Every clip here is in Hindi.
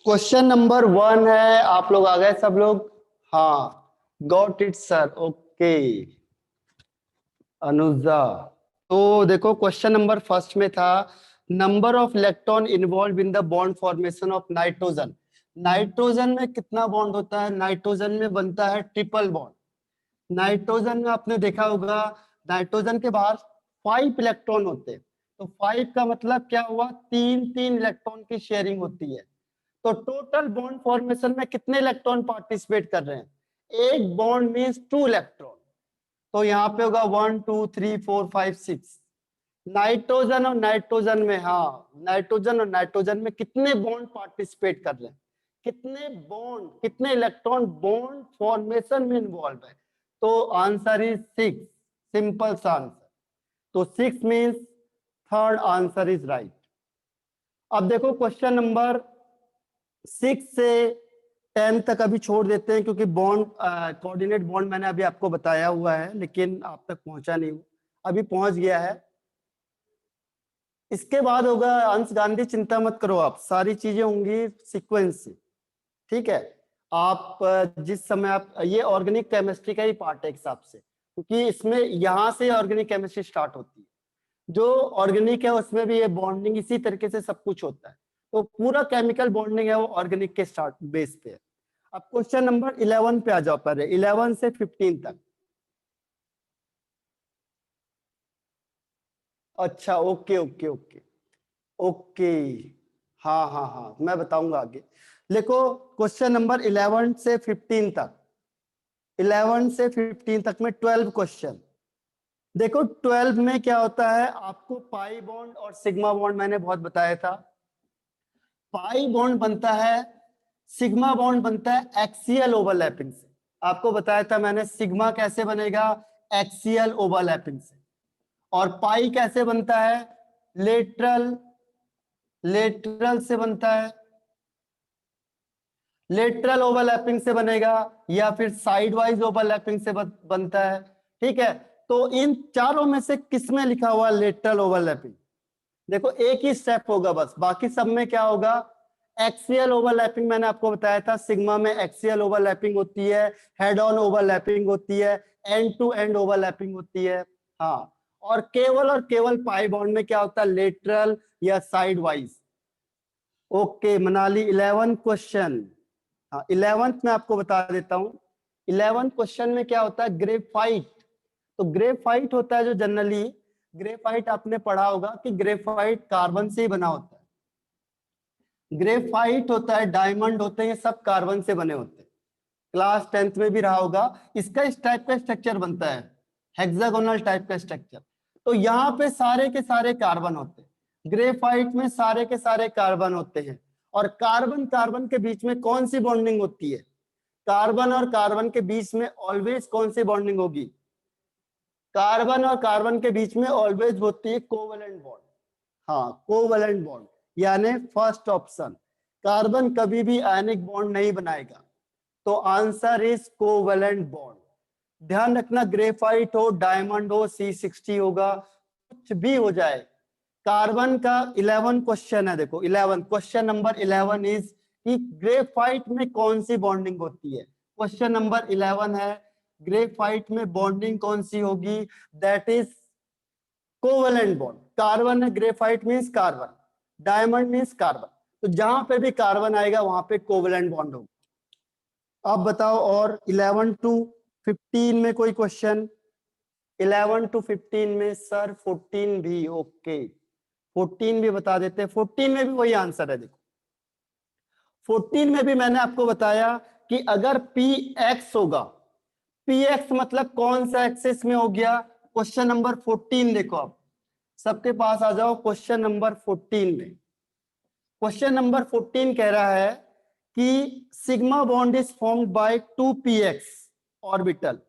क्वेश्चन नंबर 1 है, आप लोग आ गए सब लोग? हाँ, got it sir, okay. Anuja, तो देखो क्वेश्चन नंबर फर्स्ट में था number of electron involve in the bond formation of nitrogen. Nitrogen में कितना बॉन्ड होता है? नाइट्रोजन में बनता है ट्रिपल बॉन्ड। नाइट्रोजन में आपने देखा होगा, नाइट्रोजन के बाहर 5 इलेक्ट्रॉन होते हैं। तो 5 का मतलब क्या हुआ? 3 इलेक्ट्रॉन की शेयरिंग होती है। तो टोटल बॉन्ड फॉर्मेशन में कितने इलेक्ट्रॉन पार्टिसिपेट कर रहे हैं? एक बॉन्ड मींस 2 इलेक्ट्रॉन। तो यहाँ पे होगा 1 2 3 4 5 6। नाइट्रोजन और नाइट्रोजन में, हाँ, नाइट्रोजन और नाइट्रोजन में कितने बॉन्ड पार्टिसिपेट कर रहे हैं? कितने बॉन्ड, कितने इलेक्ट्रॉन बॉन्ड फॉर्मेशन में इन्वॉल्व है? तो आंसर इज 6। सिंपल सा आंसर। तो 6 means third answer is right. अब देखो क्वेश्चन नंबर 6 से 10 तक अभी छोड़ देते हैं, क्योंकि बॉन्ड कोऑर्डिनेट बॉन्ड मैंने अभी आपको बताया हुआ है, लेकिन आप तक पहुंचा नहीं, अभी पहुंच गया है। इसके बाद होगा अंश गांधी, चिंता मत करो, आप सारी चीजें होंगी सीक्वेंस से, ठीक है। आप जिस समय आप, ये ऑर्गेनिक केमिस्ट्री का ही पार्ट है एक हिसाब से, क्योंकि इसमें यहाँ से ऑर्गेनिक केमिस्ट्री स्टार्ट होती है। जो ऑर्गेनिक है उसमें भी ये बॉन्डिंग इसी तरीके से सब कुछ होता है। तो पूरा केमिकल बॉन्डिंग है वो ऑर्गेनिक के स्टार्ट बेस पे है। अब क्वेश्चन नंबर 11 पे आ जाओ, पहले 11 से 15 तक। अच्छा, ओके ओके ओके ओके, हाँ हाँ हाँ, मैं बताऊंगा आगे। देखो क्वेश्चन नंबर 11 से 15 तक, 11 से 15 तक में 12 क्वेश्चन। देखो 12 में क्या होता है, आपको पाई बॉन्ड और सिग्मा बॉन्ड मैंने बहुत बताया था। पाई बॉन्ड बनता है, सिग्मा बॉन्ड बनता है एक्सियल ओवरलैपिंग से। आपको बताया था मैंने सिग्मा कैसे बनेगा, एक्सियल ओवरलैपिंग से। और पाई कैसे बनता है? लेटरल, लेटरल से बनता है, लेटरल ओवरलैपिंग से बनेगा, या फिर साइड वाइज ओवरलैपिंग से बनता है, ठीक है। तो इन चारों में से किस में लिखा हुआ लेटरल ओवरलैपिंग? देखो एक ही स्टेप होगा बस, बाकी सब में क्या होगा? एक्सियल ओवरलैपिंग मैंने आपको बताया था, सिग्मा में एक्सियल ओवरलैपिंग होती है, हेड ऑन ओवरलैपिंग होती है, एंड टू एंड ओवरलैपिंग होती है, हाँ। और केवल पाई बॉन्ड में क्या होता है? लेटरल या side wise. Okay Manali, 11 question. हाँ 11th में आपको बता देता हूं, 11th क्वेश्चन में क्या होता है? ग्रेफाइट। तो ग्रेफाइट होता है जो जनरली, ग्रेफाइट आपने पढ़ा होगा कि ग्रेफाइट कार्बन से ही बना होता है। ग्रेफाइट होता है, डायमंड होते हैं, ये सब कार्बन से बने होते हैं। क्लास 10th में भी रहा होगा। इसका इस टाइप का स्ट्रक्चर बनता है, हेक्सागोनल टाइप का स्ट्रक्चर। तो यहाँ पे सारे के सारे कार्बन होते हैं, ग्रेफाइट में सारे के सारे कार्बन होते हैं। और कार्बन कार्बन के बीच में कौन सी बॉन्डिंग होती है? कार्बन और कार्बन के बीच में ऑलवेज कौन सी बॉन्डिंग होगी? कार्बन और कार्बन के बीच में ऑलवेज होती है कोवेलेंट बॉन्ड। हाँ कोवेलेंट बॉन्ड, यानी फर्स्ट ऑप्शन। कार्बन कभी भी आयनिक बॉन्ड नहीं बनाएगा, तो आंसर इज कोवेलेंट बॉन्ड। ध्यान रखना, ग्रेफाइट हो, डायमंड हो, C60 होगा, कुछ भी हो जाए। कार्बन का 11 क्वेश्चन है, देखो 11 क्वेश्चन नंबर 11 इज कि ग्रेफाइट में कौन सी बॉन्डिंग होती है? क्वेश्चन नंबर 11 है, ग्रेफाइट में बॉन्डिंग कौन सी होगी? That is covalent bond. Carbon है, graphite means carbon, diamond means carbon. तो जहां पे भी कार्बन आएगा वहां पे कोवेलेंट बॉन्ड होगा। अब बताओ, और 11 टू 15 में कोई क्वेश्चन? 11 टू 15 में सर 14 भी, ओके 14 भी बता देते हैं। 14 में भी वही आंसर है। देखो 14 में भी मैंने आपको बताया कि अगर पी एक्स होगा, पी एक्स मतलब कौन सा एक्सेस में हो गया? क्वेश्चन नंबर 14 देखो, आप सबके पास आ जाओ क्वेश्चन नंबर 14 में। क्वेश्चन नंबर 14 कह रहा है कि sigma bond is formed bye 2px orbital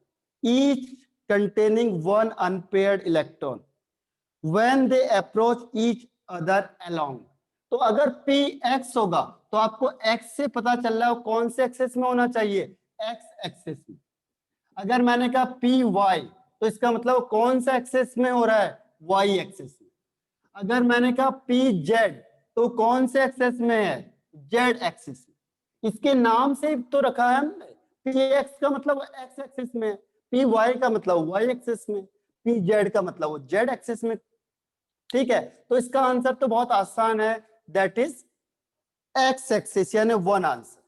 each containing one unpaired electron when they approach each other along. तो अगर px होगा तो आपको x से पता चल रहा है कौन से एक्सेस में होना चाहिए? x एक्सेस में। अगर मैंने कहा py तो इसका मतलब कौन सा एक्सेस में हो रहा है, वाई एक्सेस में। अगर मैंने कहा पी जेड तो कौन से एक्सेस में है, जेड एक्सेस में। इसके नाम से तो रखा है हमने, पी एक्स का मतलब एक्स एक्सेस में, पी वाई का मतलब वाई एक्सेस में, पी जेड का मतलब वो जेड एक्सेस में। ठीक है, तो इसका आंसर तो बहुत आसान है, दैट इज एक्स एक्सिस, यानी वन आंसर।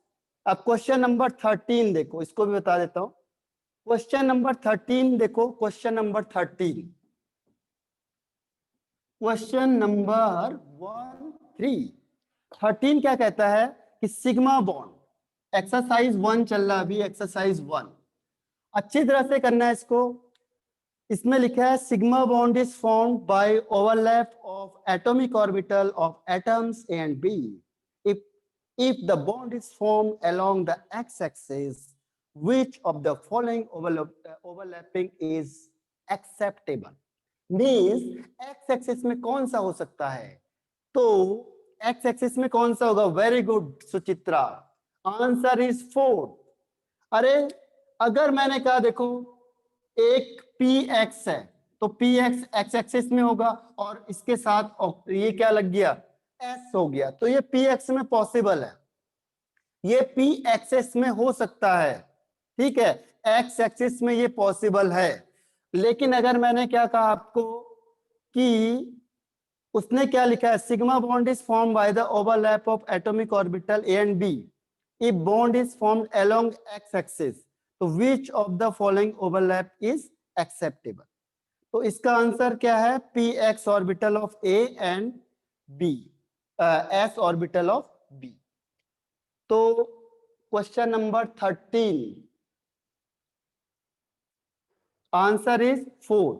अब क्वेश्चन नंबर 13 देखो, इसको भी बता देता हूं। क्वेश्चन नंबर 13 देखो, क्वेश्चन नंबर 13, क्वेश्चन नंबर 13 क्या कहता है कि सिग्मा बॉन्ड, एक्सरसाइज 1 चल रहा है अभी, एक्सरसाइज 1 अच्छी तरह से करना है इसको। इसमें लिखा है sigma bond is formed by overlap of atomic orbital of atoms A and B if the bond is formed along the x-axis, which of the following overlapping is acceptable? Means x-axis में कौन सा हो सकता है, तो x-axis में कौन सा होगा, very good Suchitra, answer is 4। अरे अगर मैंने कहा देखो एक px है तो px x-axis में होगा और इसके साथ ये क्या लग गया, s हो गया, तो ये px में पॉसिबल है, ये p एक्सेस में हो सकता है। ठीक है, x एक्सिस में ये पॉसिबल है। लेकिन अगर मैंने क्या कहा आपको कि उसने क्या लिखा है, sigma bond is form by the overlap of atomic orbital A and B if bond is formed along x axis, तो which of the following overlap is acceptable. तो इसका आंसर क्या है, P X orbital of A and B, S orbital of B. तो क्वेश्चन नंबर 13 आंसर इज 4।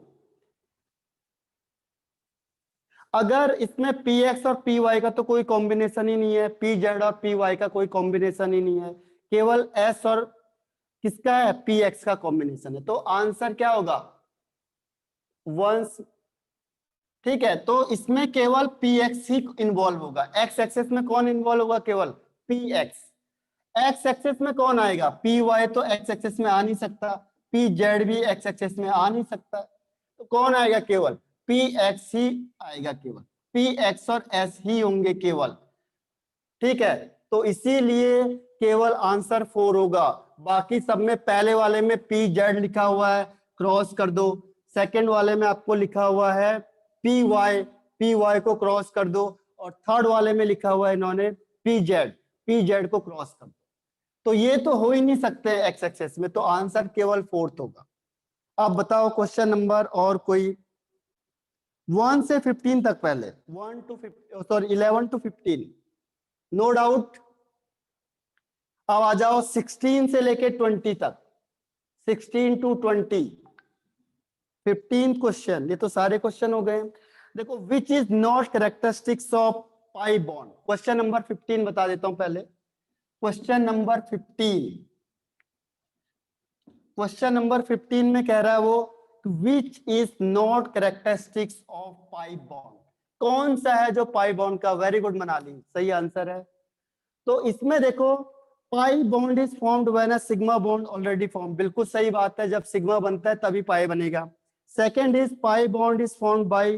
अगर इसमें पी एक्स और पी वाई का तो कोई कॉम्बिनेशन ही नहीं है, पी जेड और पी वाई का कोई कॉम्बिनेशन ही नहीं है, केवल एस और किसका है, पी एक्स का कॉम्बिनेशन है, तो आंसर क्या होगा, वंस। ठीक है, तो इसमें केवल पी एक्स ही इन्वॉल्व होगा, एक्स एक्सेस में कौन इन्वॉल्व होगा, केवल पी एक्स। एक्स एक्सेस में कौन आएगा, पी वाई तो एक्स एक्सेस में आ नहीं सकता, पी जेड भी एक्स एक्सेस में आ नहीं सकता, तो कौन आएगा, केवल पी एक्स ही आएगा, केवल पी एक्स और एस ही होंगे केवल। ठीक है, तो इसीलिए केवल आंसर 4 होगा। बाकी सब में पहले वाले में पी जेड लिखा हुआ है, क्रॉस कर दो, सेकंड वाले में आपको लिखा हुआ है पी वाई को क्रॉस कर दो, और थर्ड वाले में लिखा हुआ है इन्होंने पी जेड को क्रॉस कर दो। तो ये तो हो ही नहीं सकते एक्स एक्सेस में, तो आंसर केवल 4th होगा। अब बताओ क्वेश्चन नंबर और कोई 1 से 15 तक, पहले 1 to 15, sorry 11 to 15 no doubt. अब आ जाओ 16 से लेके 20 तक, 16 to 20, 15 क्वेश्चन, ये तो सारे क्वेश्चन हो गए। देखो which is not characteristics of pi bond, question number 15 बता देता हूं पहले। क्वेश्चन नंबर 15, क्वेश्चन नंबर 15 में कह रहा है वो, which is not characteristics of pi bond, कौन सा है जो पाई बॉन्ड का, वेरी गुड मनाली, सही आंसर है। तो इसमें देखो pi bond is formed when a sigma bond already form, बिल्कुल सही बात है, जब सिग्मा बनता है तभी पाई बनेगा। Second is pi bond is formed bye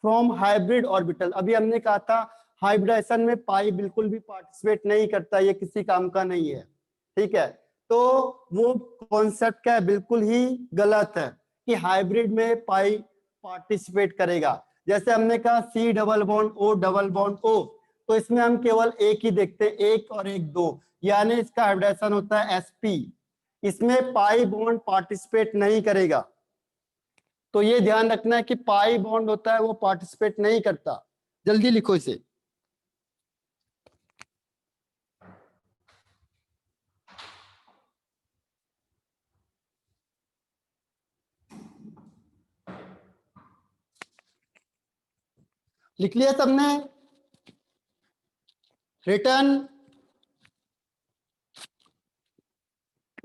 from hybrid orbital, अभी हमने कहा था हाइब्रिडेशन में पाई बिल्कुल भी पार्टिसिपेट नहीं करता, ये किसी काम का नहीं है। ठीक है, तो वो कॉन्सेप्ट क्या है, बिल्कुल ही गलत है कि हाइब्रिड में पाई पार्टिसिपेट करेगा। जैसे हमने कहा सी डबल बॉन्ड ओ, तो इसमें हम केवल एक ही देखते हैं, एक और एक दो, यानी इसका हाइब्रिडेशन होता है sp, इसमें पाई बॉन्ड पार्टिसिपेट नहीं करेगा। तो ये ध्यान रखना है कि पाई बॉन्ड होता है वो पार्टिसिपेट नहीं करता। जल्दी लिखो इसे। लिख लिया सबने, रिटर्न,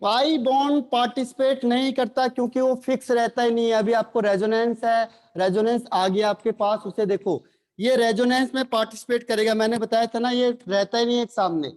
पाई बॉन्ड पार्टिसिपेट नहीं करता क्योंकि वो फिक्स रहता ही नहीं है। अभी आपको रेजोनेंस है, रेजोनेंस आ गया आपके पास, उसे देखो, ये रेजोनेंस में पार्टिसिपेट करेगा, मैंने बताया था ना, ये रहता ही नहीं है सामने,